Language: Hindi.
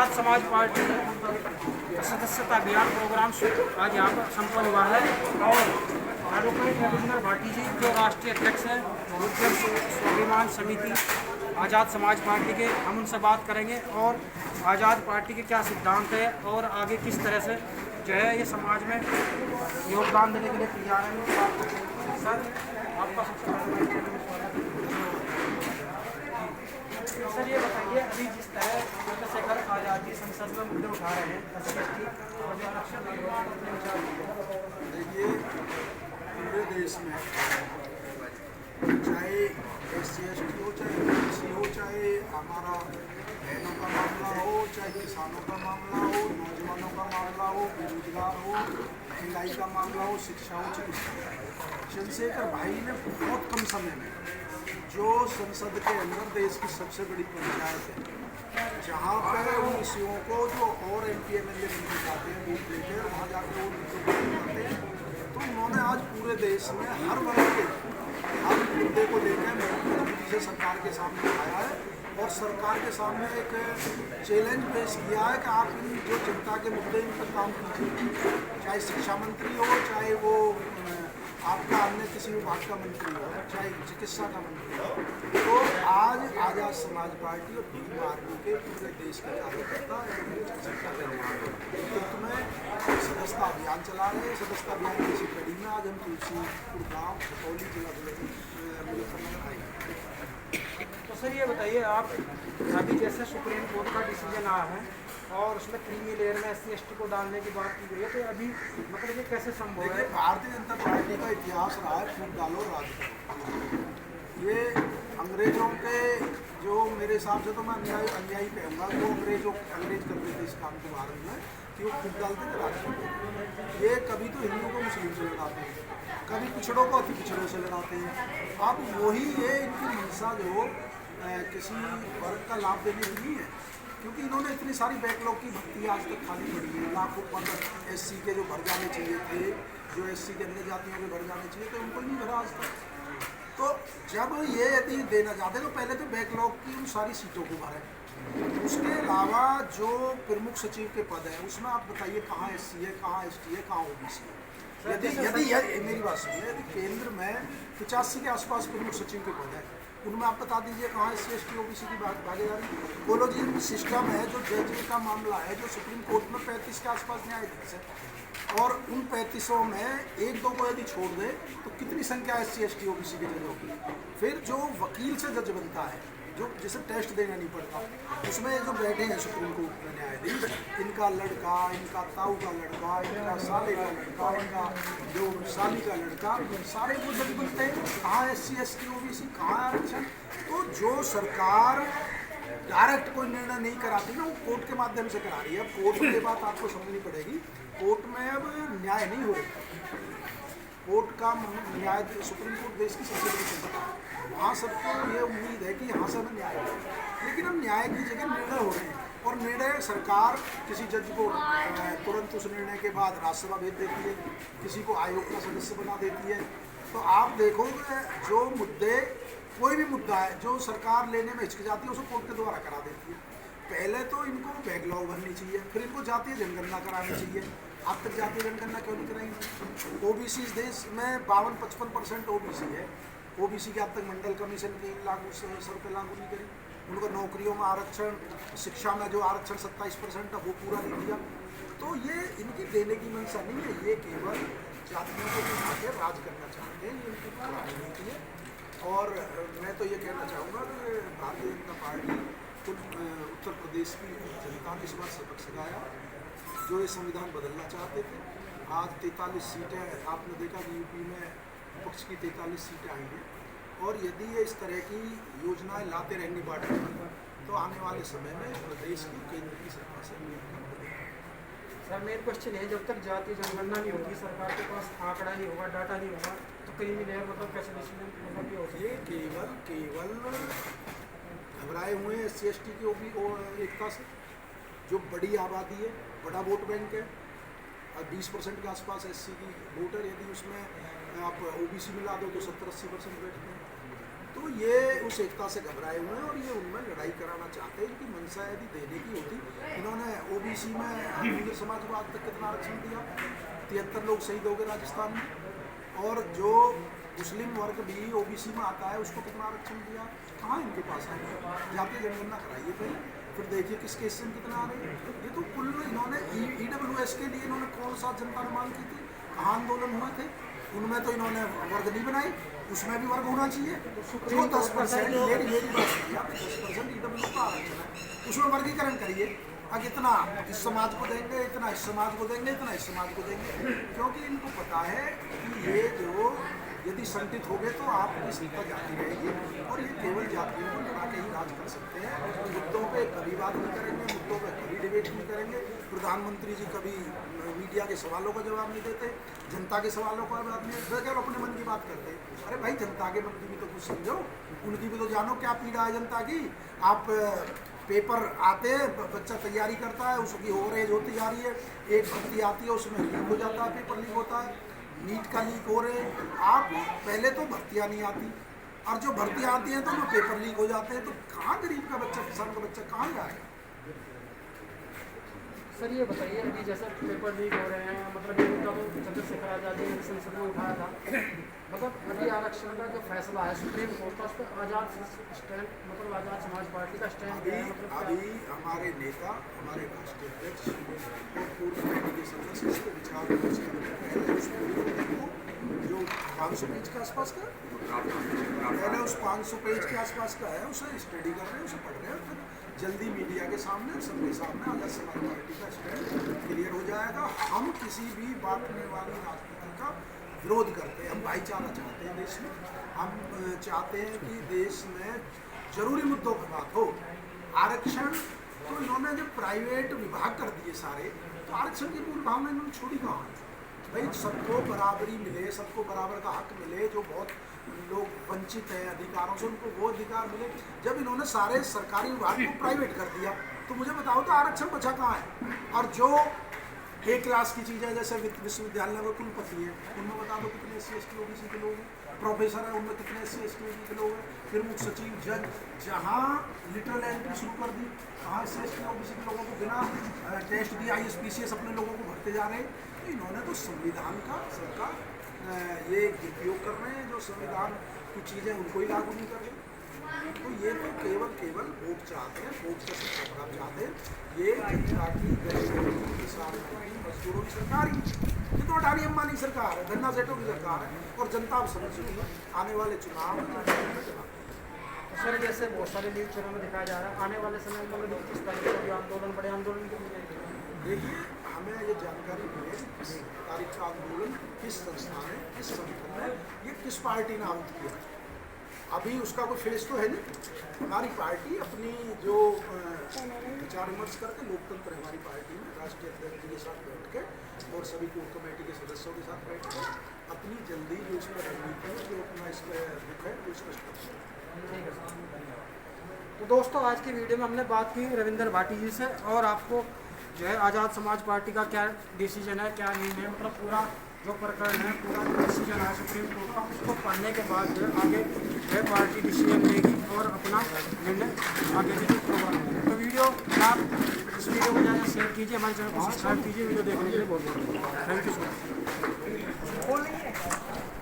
आजाद समाज पार्टी का सदस्यता अभियान प्रोग्राम आज यहाँ पर संपन्न हुआ है और एडवोकेट रविंद्र भाटी जी जो राष्ट्रीय अध्यक्ष हैं मुस्लिम स्वाभिमान समिति आज़ाद समाज पार्टी के, हम उनसे बात करेंगे और आज़ाद पार्टी के क्या सिद्धांत है और आगे किस तरह से जो है ये समाज में योगदान देने के लिए तैयार हैं। सर आपका सबसे पहले सर ये बताइए, अभी जिस तरह चंद्रशेखर आज़ाद जी संसद में मुद्दे उठा रहे हैं SC/ST और जो आरक्षण, देखिए पूरे देश में चाहे SC/ST हो, चाहे OBC हो, चाहे हमारा बहनों का मामला हो, चाहे किसानों का मामला हो, नौजवानों का मामला हो, बेरोजगार हो, महंगाई का मामला हो, शिक्षा हो, चिकित्सा, चंद्रशेखर भाई ने बहुत कम समय में जो संसद के अंदर देश की सबसे बड़ी पंचायत है, जहाँ पर उन विषयों को जो और MP MLA नहीं जाते हैं वोट देते हैं, वहाँ जाकर वो करते हैं, तो उन्होंने आज पूरे देश में हर वर्ग के हर मुद्दे को लेकर मोदी से सरकार के सामने आया है और सरकार के सामने एक चैलेंज पेश किया है कि आप इन जो जनता के मुद्दे इन पर काम कीजिए, चाहे शिक्षा मंत्री हो, चाहे वो आपका अन्य किसी विभाग का मंत्री हो, चाहे चिकित्सा का मंत्री हो। तो आज आज़ाद समाज पार्टी और भीम आर्मी के पूरे देश के कार्यकर्ता में सदस्यता अभियान चला रहे हैं। सदस्यता अभियान की इसी कड़ी में आज हम तुलसीपुर गाँव खतौली जिला मुजफ्फरनगर आए। तो सर ये बताइए, आप अभी जैसे सुप्रीम कोर्ट का डिसीजन आया है और उसमें क्रीमी लेयर में SC/ST को डालने की बात की गई है, तो अभी मतलब ये कैसे संभव है? भारतीय जनता पार्टी का इतिहास रहा है फूट डालो राज करो। ये अंग्रेजों के जो मेरे हिसाब से तो मैं अन्यायी कहूँगा, जो अंग्रेज करते थे इस काम के बारे में कि वो फूट डालते थे राज करो। ये कभी तो हिंदुओं को मुस्लिम से लड़ाते हैं, कभी पिछड़ों को अति पिछड़ों से लड़ाते हैं। अब वही ये इनकी मंशा जो किसी वर्ग का लाभ देने की नहीं है, क्योंकि इन्होंने इतनी सारी बैकलॉग की भर्ती आज तक खाली पड़ी है। लाखों पद SC के जो भर जाने चाहिए थे, जो SC के अन्य जातियों के भर जाने चाहिए थे, उनको नहीं भरा आज तक। तो जब ये यदि देना चाहते तो पहले तो बैकलॉग की उन सारी सीटों को भरें। उसके अलावा जो प्रमुख सचिव के पद हैं उसमें आप बताइए कहाँ SC है, कहाँ ST है, कहाँ OBC है। यदि मेरी बात सुनिए, यदि केंद्र में 85 के आसपास प्रमुख सचिव के पद है, उनमें आप बता दीजिए कहाँ SC/ST OBC की भागीदारी। बोलो जी, सिस्टम है जो जज का मामला है, जो सुप्रीम कोर्ट में 35 के आसपास न्यायाधीश है और उन 35 में एक दो को यदि छोड़ दे तो कितनी संख्या SC/ST OBC के जजों की। फिर जो वकील से जज बनता है, जो जिसे टेस्ट देना नहीं पड़ता, उसमें जो बैठे हैं सुप्रीम कोर्ट में न्यायाधीश, इनका लड़का, इनका ताऊ का लड़का, इनका साले का लड़का, इनका जो साली का लड़का, सारे वो जज बनते हैं। कहाँ SC/ST OBC, कहाँ आरक्षण? तो जो सरकार डायरेक्ट कोई निर्णय नहीं कराती ना, वो कोर्ट के माध्यम से करा रही है। अब कोर्ट में ये बात आपको समझनी पड़ेगी, कोर्ट में अब न्याय नहीं हो रहा। कोर्ट का न्याय, सुप्रीम कोर्ट देश की सबसे बड़ी संस्था है, वहाँ सबको ये उम्मीद है कि यहाँ से हमें न्याय हो, लेकिन अब न्याय की जगह निर्णय हो रहे हैं और निर्णय सरकार किसी जज को तुरंत उस निर्णय के बाद राज्यसभा भेज देती है, किसी को आयोग का सदस्य बना देती है। तो आप देखोगे जो मुद्दे, कोई भी मुद्दा है जो सरकार लेने में हिचकिचाती है, उसको कोर्ट के द्वारा करा देती है। पहले तो इनको बैकलॉग भरनी चाहिए, फिर इनको जातीय जनगणना करानी चाहिए। अब तक जातीय जनगणना क्यों नहीं कराएंगे? OBC इस देश में 52-55% OBC है। OBC के अब तक मंडल कमीशन की लागू सर पे लागू नहीं करी। उनको नौकरियों में आरक्षण, शिक्षा में जो आरक्षण 27% है वो पूरा नहीं दिया। तो ये इनकी देने की मंशा नहीं है, ये केवल जातियों को बिठा के राज करना चाहते हैं, ये इनकी राजनीति है। और मैं तो ये कहना चाहूँगा कि भारतीय जनता पार्टी उत्तर प्रदेश की जनता ने इस बार सबक सिखाया, जो ये संविधान बदलना चाहते थे। आज 43 सीटें आपने देखा कि UP में विपक्ष की 43 सीटें आई हैं और यदि ये इस तरह की योजनाएं लाते रहेंगे पार्टी तो आने वाले समय में प्रदेश की केंद्र की सरकार से सर मेन क्वेश्चन है, जब तक जातीय जनगणना नहीं होगी, सरकार के पास आंकड़ा नहीं होगा, डाटा नहीं होगा, तो क्रीमी लेयर मतलब कैसे डिसीजन मतलब ये होगा? ये केवल घबराए हुए SC/ST की एकता से, जो बड़ी आबादी है, बड़ा वोट बैंक है, 20% के आसपास SC की वोट है, यदि उसमें आप OBC मिला दो तो 70-80% बैठते हैं। तो ये उस एकता से घबराए हुए हैं और ये उनमें लड़ाई कराना चाहते हैं। इनकी मंशा यदि देने की होती, इन्होंने ओबीसी में हिंदू समाज को आज तक कितना आरक्षण दिया, 73 लोग शहीद हो गए राजस्थान में, और जो मुस्लिम वर्ग भी ओबीसी में आता है उसको कितना आरक्षण दिया, कहाँ इनके पास है? जातीय जनगणना कराइए पहले, फिर देखिए किसके हिस्से में कितना आ रहे हैं। ये तो कुल इन्होंने EWS के लिए इन्होंने कौन सा जनता ने मांग की थी, कहाँ आंदोलन हुए थे, उनमें तो इन्होंने वर्ग नहीं बनाई, उसमें भी वर्ग होना चाहिए। जो 10% मेरी बात है, 10% EWS का आरक्षण है, उसमें वर्गीकरण करिए। अब इतना इस समाज को देंगे, इतना इस समाज को देंगे, इतना इस समाज को देंगे, क्योंकि इनको पता है कि ये जो यदि संगठित हो गए तो आपकी सत्ता जाती रहेगी और ये केवल जातियों को लड़ा के ही राज कर सकते हैं। मुद्दों पे कभी बात नहीं करेंगे, मुद्दों पे कभी डिबेट नहीं करेंगे। प्रधानमंत्री जी कभी मीडिया के सवालों का जवाब नहीं देते, जनता के सवालों का जवाब नहीं देते, केवल अपने मन की बात करते। अरे भाई, जनता के मन की भी तो कुछ समझो, उनकी भी तो जानो क्या पीड़ा है जनता की। आप पेपर आते हैं, बच्चा तैयारी करता है, उसकी ओवरेज होती जा रही है, एक भर्ती आती है उसमें लीक हो जाता है, पेपर लीक होता है, नीट का लीक हो रहे हैं। आप पहले तो भर्तियाँ नहीं आती, और जो भर्तियाँ आती हैं तो वो पेपर लीक हो जाते हैं, तो कहाँ गरीब का बच्चा, किसान का बच्चा कहाँ जाएगा? सर ये बताइए, अभी जैसे पेपर लीक हो रहे हैं, मतलब ये मुद्दा तो चंद्रशेखर आज़ाद ने संसद में उठाया था, मतलब अभी आरक्षण का जो फैसला है सुप्रीम कोर्ट का, उस पर आज़ाद स्टैंड, मतलब आज़ाद समाज पार्टी का स्टैंड क्या है? मतलब अभी हमारे नेता, हमारे राष्ट्रीय अध्यक्ष और पूर्व पार्टी के सदस्य इस पर विचार विमर्श करने पहले उस पूरी को जो 500 पेज के आसपास का, पहले उस 500 पेज के आसपास का है, उसे स्टडी कर रहे हैं, उसे पढ़ रहे हैं, फिर जल्दी मीडिया के सामने, सबके सामने आज़ाद समाज पार्टी का स्टैंड क्लियर हो जाएगा। हम किसी भी बांटने वाली राजनीति का विरोध करते हैं, हम भाईचारा चाहते हैं देश में। हम चाहते हैं कि देश में जरूरी मुद्दों पर बात हो। आरक्षण तो इन्होंने जब प्राइवेट विभाग कर दिए सारे, तो आरक्षण की मूल भावना इन्होंने छोड़ी कहाँ है? भाई, सबको बराबरी मिले, सबको बराबर का हक मिले, जो बहुत लोग वंचित हैं अधिकारों से, उनको वो अधिकार मिले। जब इन्होंने सारे सरकारी विभाग को प्राइवेट कर दिया, तो मुझे बताओ तो आरक्षण बचा कहाँ है? और जो एक क्लास की चीज़ है, जैसे विश्वविद्यालय में कुलपति है, उनमें बता दो कितने SC ST OBC के लोग हैं, प्रोफेसर है उनमें कितने SC ST OBC के लोग हैं, फिर मुख्य सचिव, जज, जहाँ लिटरल एंट्री शुरू कर दी, कहाँ SC ST OBC के लोगों को बिना टेस्ट दिए IAS PCS अपने लोगों को भरते जा रहे हैं। तो इन्होंने तो संविधान का सरकार ये उपयोग कर रहे हैं, जो संविधान की चीज़ें उनको ही लागू नहीं कर रहे। तो ये तो केवल वोट चाहते हैं, वोट का सत्ता चाहते हैं। ये जनता की, गरीबों की, किसानों की, मजदूरों की सरकार ही, ये तो अडानी अंबानी सरकार है, धन्ना सेठों की सरकार है, और जनता अब समझ चुकी है। आने वाले चुनाव में सर जैसे बहुत सारे न्यूज़ चैनल में दिखाया जा रहा है, आने वाले समय में मतलब 21 तारीख को भी आंदोलन, बड़े आंदोलन के लिए देखिए, हमें ये जानकारी मिले किस तारीख का आंदोलन, किस संस्था ने, किस संगठन ने, ये किस पार्टी ने आउट किया। अभी उसका कोई फेस तो है नहीं। हमारी पार्टी अपनी जो विचार विमर्श करके, लोकतंत्र है हमारी पार्टी में, राष्ट्रीय अध्यक्ष के साथ बैठ के और सभी कोर कमेटी के सदस्यों के साथ बैठ के अपनी जल्दी जो इसमें रणनीति है, जो अपना इसका बुक है, वो स्पष्ट करते हैं। ठीक है सर। तो दोस्तों, आज की वीडियो में हमने बात की रविंदर भाटी जी से, और आपको जो है आज़ाद समाज पार्टी का क्या डिसीजन है, क्या नहीं है, मतलब पूरा जो प्रकरण है, पूरा डिसीजन है सुप्रीम कोर्ट का, उसको पढ़ने के बाद जो है आगे जो है पार्टी डिसीजन लेगी और अपना निर्णय आगे भी प्रोग्राम होगा। तो वीडियो आप इस वीडियो को ज़्यादा शेयर कीजिए, हमारे चैनल को सब्सक्राइब कीजिए। वीडियो देखने के लिए बहुत बहुत थैंक यू सो मच।